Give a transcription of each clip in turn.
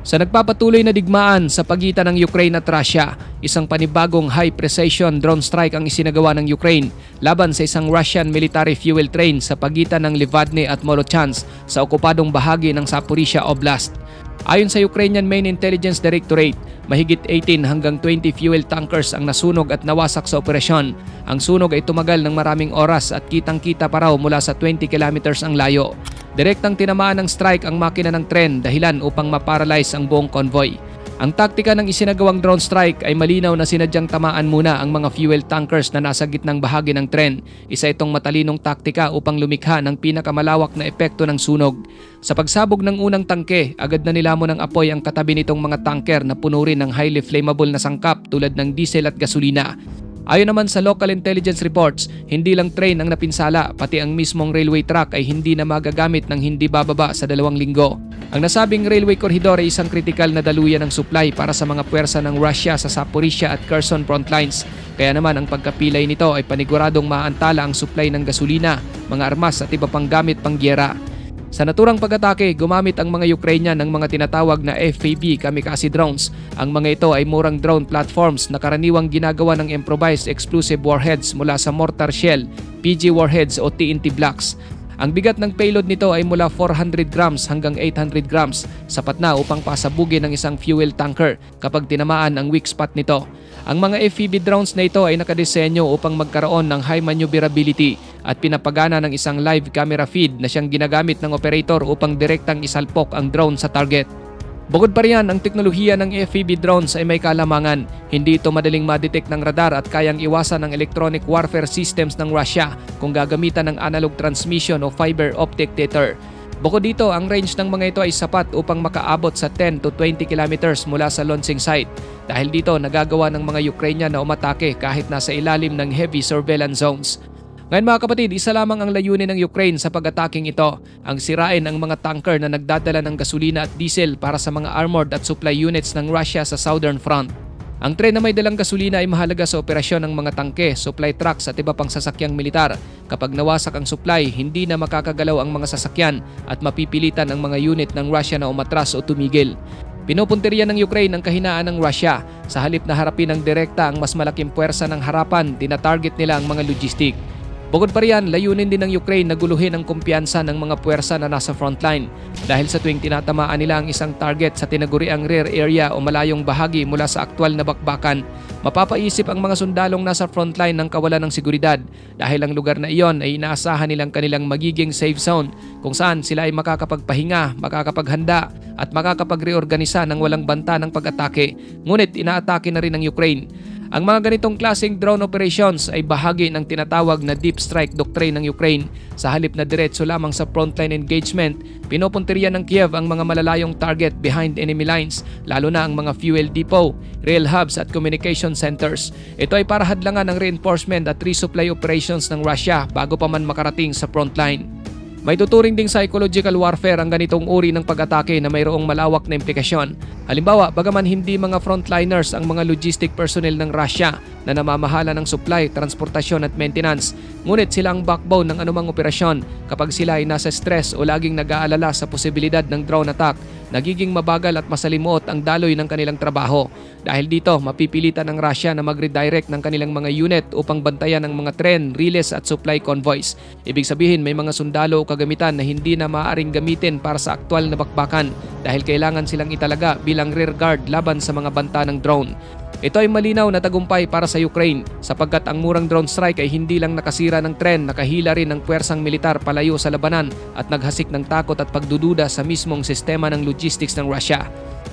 Sa nagpapatuloy na digmaan sa pagitan ng Ukraine at Russia, isang panibagong high-precision drone strike ang isinagawa ng Ukraine laban sa isang Russian military fuel train sa pagitan ng Livadne at Molochansk sa okupadong bahagi ng Zaporizhia Oblast. Ayon sa Ukrainian Main Intelligence Directorate, mahigit 18 hanggang 20 fuel tankers ang nasunog at nawasak sa operasyon. Ang sunog ay tumagal ng maraming oras at kitang-kita pa raw mula sa 20 kilometers ang layo. Direktang tinamaan ng strike ang makina ng tren dahilan upang maparalyze ang buong convoy. Ang taktika ng isinagawang drone strike ay malinaw na sinadyang tamaan muna ang mga fuel tankers na nasa gitnang bahagi ng tren. Isa itong matalinong taktika upang lumikha ng pinakamalawak na epekto ng sunog. Sa pagsabog ng unang tangke, agad na nilamon ng apoy ang katabi nitong mga tanker na puno rin ng highly flammable na sangkap tulad ng diesel at gasolina. Ayon naman sa local intelligence reports, hindi lang train ang napinsala, pati ang mismong railway track ay hindi na magagamit ng hindi bababa sa 2 linggo. Ang nasabing railway corridor ay isang kritikal na daluyan ng supply para sa mga puwersa ng Russia sa Zaporizhia at Kherson frontlines. Kaya naman ang pagkapilay nito ay paniguradong maantala ang supply ng gasolina, mga armas at iba pang gamit pang gyera. Sa naturang pag-atake, gumamit ang mga Ukrainian ng mga tinatawag na FPV kamikaze drones. Ang mga ito ay murang drone platforms na karaniwang ginagawa ng improvised explosive warheads mula sa mortar shell, PG warheads o TNT blocks. Ang bigat ng payload nito ay mula 400 grams hanggang 800 grams, sapat na upang pasabugin ng isang fuel tanker kapag tinamaan ang weak spot nito. Ang mga FPV drones na ito ay nakadesenyo upang magkaroon ng high maneuverability at pinapagana ng isang live camera feed na siyang ginagamit ng operator upang direktang isalpok ang drone sa target. Bukod pa riyan, ang teknolohiya ng FPV drones ay may kalamangan. Hindi ito madaling madetect ng radar at kayang iwasan ng electronic warfare systems ng Russia kung gagamitan ng analog transmission o fiber optic tether. Bukod dito, ang range ng mga ito ay sapat upang makaabot sa 10 to 20 kilometers mula sa launching site. Dahil dito, nagagawa ng mga Ukrainian na umatake kahit nasa ilalim ng heavy surveillance zones. Ngayon mga kapatid, isa lamang ang layunin ng Ukraine sa pag-ataking ito, ang sirain ang mga tanker na nagdadala ng gasolina at diesel para sa mga armored at supply units ng Russia sa Southern Front. Ang tren na may dalang gasolina ay mahalaga sa operasyon ng mga tangke, supply trucks at iba pang sasakyang militar. Kapag nawasak ang supply, hindi na makakagalaw ang mga sasakyan at mapipilitan ang mga unit ng Russia na umatras o tumigil. Pinupuntirya ng Ukraine ang kahinaan ng Russia. Sa halip na harapin ng direkta ang mas malaking puwersa ng harapan, tinatarget nila ang mga logistik. Bukod pa riyan, layunin din ng Ukraine na guluhin ang kumpiyansa ng mga puwersa na nasa frontline dahil sa tuwing tinatamaan nila ang isang target sa tinaguriang rear area o malayong bahagi mula sa aktwal na bakbakan, mapapaisip ang mga sundalong nasa frontline ng kawalan ng seguridad dahil ang lugar na iyon ay inaasahan nilang kanilang magiging safe zone kung saan sila ay makakapagpahinga, makakapaghanda at makakapagreorganisa ng walang banta ng pag-atake, ngunit inaatake na rin ng Ukraine. Ang mga ganitong klaseng drone operations ay bahagi ng tinatawag na deep strike doctrine ng Ukraine. Sa halip na diretso lamang sa frontline engagement, pinupuntirya ng Kiev ang mga malalayong target behind enemy lines, lalo na ang mga fuel depot, rail hubs at communication centers. Ito ay para hadlangan ng reinforcement at resupply operations ng Russia bago pa man makarating sa frontline. May tuturing ding psychological warfare ang ganitong uri ng pag-atake na mayroong malawak na implikasyon. Halimbawa, bagaman hindi mga frontliners ang mga logistic personnel ng Russia na namamahala ng supply, transportasyon at maintenance, ngunit sila ang backbone ng anumang operasyon. Kapag sila ay nasa stress o laging nag-aalala sa posibilidad ng drone attack, nagiging mabagal at masalimuot ang daloy ng kanilang trabaho. Dahil dito, mapipilitan ng Russia na mag-redirect ng kanilang mga unit upang bantayan ang mga tren, relays at supply convoys. Ibig sabihin, may mga sundalo o kagamitan na hindi na maaaring gamitin para sa aktwal na bakbakan dahil kailangan silang italaga bilang rear guard laban sa mga banta ng drone. Ito ay malinaw na tagumpay para sa Ukraine sapagkat ang murang drone strike ay hindi lang nakasira ng tren, nakahila rin ng puwersang militar palayo sa labanan at naghasik ng takot at pagdududa sa mismong sistema ng logistics ng Russia.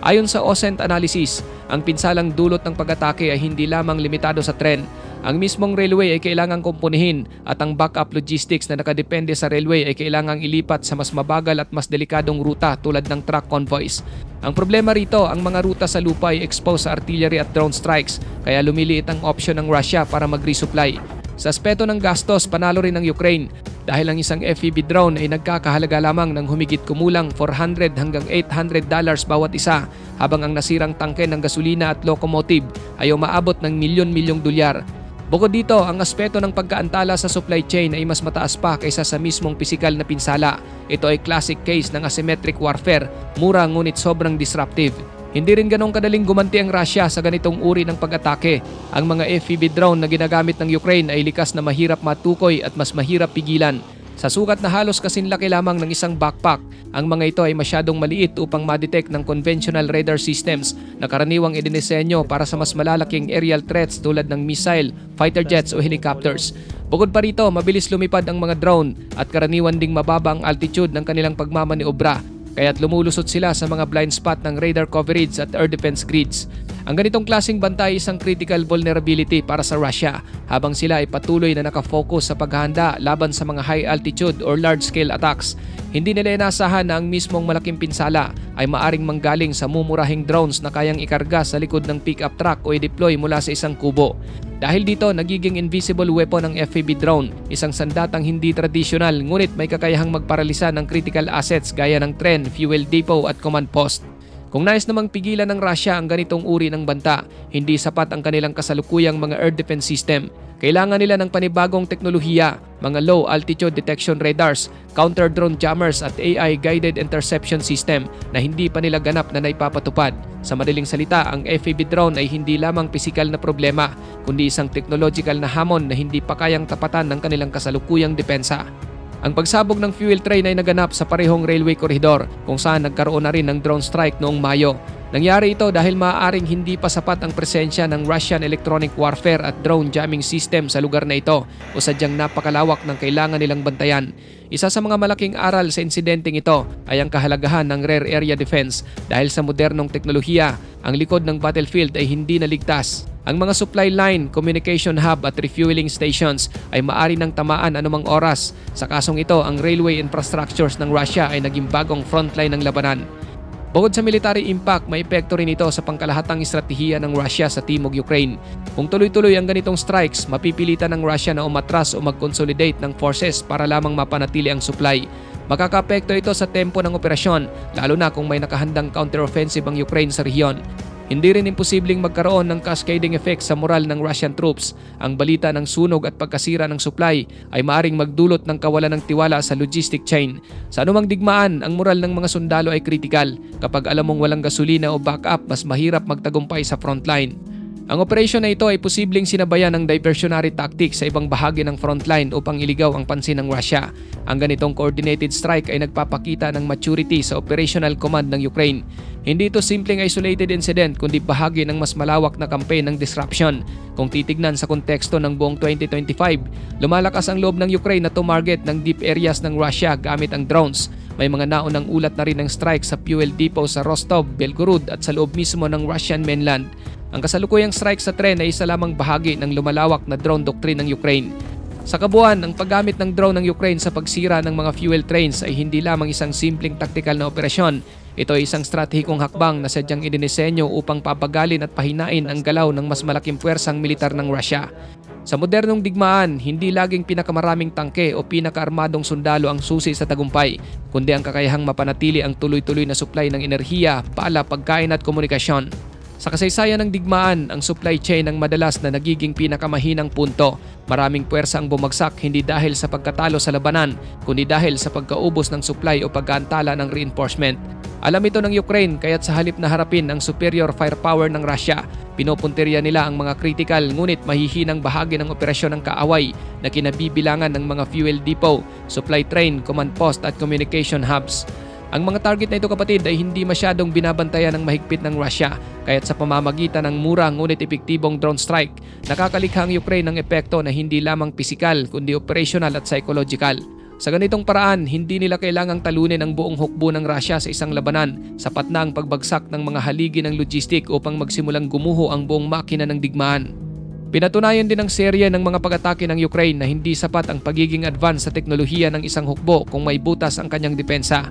Ayon sa OSENT analysis, ang pinsalang dulot ng pag-atake ay hindi lamang limitado sa tren. Ang mismong railway ay kailangang kumpunihin at ang backup logistics na nakadepende sa railway ay kailangang ilipat sa mas mabagal at mas delikadong ruta tulad ng truck convoys. Ang problema rito, ang mga ruta sa lupa ay exposed sa artillery at drone strikes, kaya lumiliit ang option ng Russia para mag-resupply. Sa aspeto ng gastos, panalo rin ng Ukraine dahil ang isang FPV drone ay nagkakahalaga lamang ng humigit kumulang $400 hanggang $800 bawat isa, habang ang nasirang tangke ng gasolina at locomotive ay umaabot ng milyon-milyong dolyar. Bukod dito, ang aspeto ng pagkaantala sa supply chain ay mas mataas pa kaysa sa mismong pisikal na pinsala. Ito ay classic case ng asymmetric warfare, mura ngunit sobrang disruptive. Hindi rin ganong kadaling gumanti ang Russia sa ganitong uri ng pag-atake. Ang mga FPV drone na ginagamit ng Ukraine ay likas na mahirap matukoy at mas mahirap pigilan. Sa sukat na halos kasinlaki lamang ng isang backpack, ang mga ito ay masyadong maliit upang ma-detect ng conventional radar systems na karaniwang idinisenyo para sa mas malalaking aerial threats tulad ng missile, fighter jets o helicopters. Bukod pa rito, mabilis lumipad ang mga drone at karaniwan ding mababa ang altitude ng kanilang pagmamaniobra, kaya't lumulusot sila sa mga blind spot ng radar coverage at air defense grids. Ang ganitong klaseng banta ay isang critical vulnerability para sa Russia habang sila ay patuloy na nakafocus sa paghahanda laban sa mga high altitude or large-scale attacks. Hindi nila inasahan na ang mismong malaking pinsala ay maaring manggaling sa mumurahing drones na kayang ikarga sa likod ng pickup truck o i-deploy mula sa isang kubo. Dahil dito, nagiging invisible weapon ang FPV drone, isang sandatang hindi tradisyonal ngunit may kakayahang magparalisa ng critical assets gaya ng tren, fuel depot at command post. Kung nais namang pigilan ng Russia ang ganitong uri ng banta, hindi sapat ang kanilang kasalukuyang mga air defense system. Kailangan nila ng panibagong teknolohiya, mga low-altitude detection radars, counter-drone jammers at AI-guided interception system na hindi pa nila ganap na naipapatupad. Sa madaling salita, ang FPV drone ay hindi lamang pisikal na problema, kundi isang technological na hamon na hindi pa kayang tapatan ng kanilang kasalukuyang depensa. Ang pagsabog ng fuel train ay naganap sa parehong railway corridor kung saan nagkaroon na rin ng drone strike noong Mayo. Nangyari ito dahil maaaring hindi pa sapat ang presensya ng Russian electronic warfare at drone jamming system sa lugar na ito o sadyang napakalawak ng kailangan nilang bantayan. Isa sa mga malaking aral sa insidenteng ito ay ang kahalagahan ng rear area defense dahil sa modernong teknolohiya, ang likod ng battlefield ay hindi naligtas. Ang mga supply line, communication hub at refueling stations ay maaari nang tamaan anumang oras. Sa kasong ito, ang railway infrastructures ng Russia ay naging bagong frontline ng labanan. Bukod sa military impact, may epekto rin ito sa pangkalahatang estratehiya ng Russia sa timog Ukraine. Kung tuloy-tuloy ang ganitong strikes, mapipilitan ng Russia na umatras o mag-consolidate ng forces para lamang mapanatili ang supply. Makakaapekto ito sa tempo ng operasyon, lalo na kung may nakahandang counter-offensive ang Ukraine sa rehiyon. Hindi rin imposibleng magkaroon ng cascading effect sa moral ng Russian troops. Ang balita ng sunog at pagkasira ng supply ay maaring magdulot ng kawalan ng tiwala sa logistic chain. Sa anumang digmaan, ang moral ng mga sundalo ay kritikal. Kapag alam mong walang gasolina o backup, mas mahirap magtagumpay sa frontline. Ang operasyon na ito ay posibleng sinabayan ng diversionary tactics sa ibang bahagi ng frontline upang iligaw ang pansin ng Russia. Ang ganitong coordinated strike ay nagpapakita ng maturity sa operational command ng Ukraine. Hindi ito simpleng isolated incident kundi bahagi ng mas malawak na campaign ng disruption. Kung titignan sa konteksto ng buong 2025, lumalakas ang loob ng Ukraine na tumarget ng deep areas ng Russia gamit ang drones. May mga naunang ulat na rin ng strike sa fuel depot sa Rostov, Belgorod at sa loob mismo ng Russian mainland. Ang kasalukuyang strike sa tren ay isa lamang bahagi ng lumalawak na drone doctrine ng Ukraine. Sa kabuuan, ang paggamit ng drone ng Ukraine sa pagsira ng mga fuel trains ay hindi lamang isang simpleng taktikal na operasyon. Ito ay isang stratehikong hakbang na sadyang idinisenyo upang papagalin at pahinain ang galaw ng mas malaking puwersang militar ng Russia. Sa modernong digmaan, hindi laging pinakamaraming tangke o pinakaarmadong sundalo ang susi sa tagumpay, kundi ang kakayahang mapanatili ang tuloy-tuloy na supply ng enerhiya, pala, pagkain at komunikasyon. Sa kasaysayan ng digmaan, ang supply chain ang madalas na nagiging pinakamahinang punto. Maraming puwersa ang bumagsak hindi dahil sa pagkatalo sa labanan, kundi dahil sa pagkaubos ng supply o pagkaantala ng reinforcement. Alam ito ng Ukraine kaya't sa halip na harapin ang superior firepower ng Russia, pinupuntirya nila ang mga critical ngunit mahihinang bahagi ng operasyon ng kaaway na kinabibilangan ng mga fuel depot, supply train, command post at communication hubs. Ang mga target na ito kapatid ay hindi masyadong binabantayan ng mahigpit ng Russia kaya't sa pamamagitan ng mura ngunit epektibong drone strike, nakakalikha ang Ukraine ng epekto na hindi lamang pisikal kundi operational at psychological. Sa ganitong paraan, hindi nila kailangang talunin ang buong hukbo ng Russia sa isang labanan, sapat na ang pagbagsak ng mga haligi ng logistik upang magsimulang gumuho ang buong makina ng digmaan. Pinatunayan din ng serye ng mga pag-atake ng Ukraine na hindi sapat ang pagiging advance sa teknolohiya ng isang hukbo kung may butas ang kanyang depensa.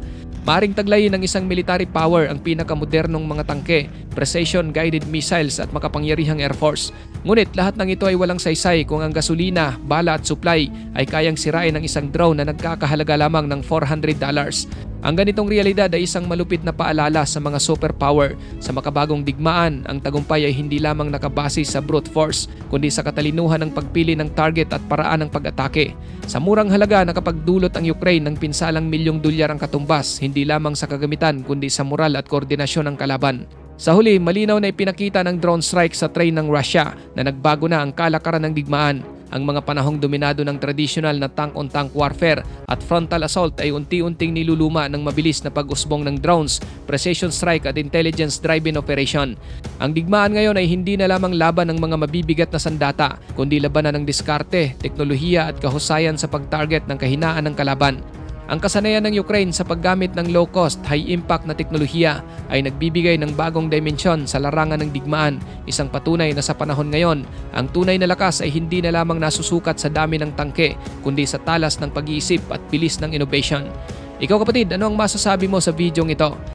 Maaring taglayin ng isang military power ang pinakamodernong mga tangke, precision-guided missiles at makapangyarihang air force. Ngunit lahat ng ito ay walang saysay kung ang gasolina, bala at supply ay kayang sirain ng isang drone na nagkakahalaga lamang ng $400. Ang ganitong realidad ay isang malupit na paalala sa mga superpower. Sa makabagong digmaan, ang tagumpay ay hindi lamang nakabase sa brute force, kundi sa katalinuhan ng pagpili ng target at paraan ng pag-atake. Sa murang halaga nakapagdulot ang Ukraine ng pinsalang $1 milyong ang katumbas, hindi lamang sa kagamitan kundi sa moral at koordinasyon ng kalaban. Sa huli, malinaw na ipinakita ng drone strike sa train ng Russia na nagbago na ang kalakaran ng digmaan. Ang mga panahong dominado ng traditional na tank-on-tank warfare at frontal assault ay unti-unting niluluma ng mabilis na pag-usbong ng drones, precision strike at intelligence-driven operation. Ang digmaan ngayon ay hindi na lamang laban ng mga mabibigat na sandata, kundi labanan ng diskarte, teknolohiya at kahusayan sa pag-target ng kahinaan ng kalaban. Ang kasanayan ng Ukraine sa paggamit ng low-cost, high-impact na teknolohiya ay nagbibigay ng bagong dimensyon sa larangan ng digmaan, isang patunay na sa panahon ngayon, ang tunay na lakas ay hindi na lamang nasusukat sa dami ng tangke, kundi sa talas ng pag-iisip at bilis ng innovation. Ikaw kapatid, ano ang masasabi mo sa videong ito?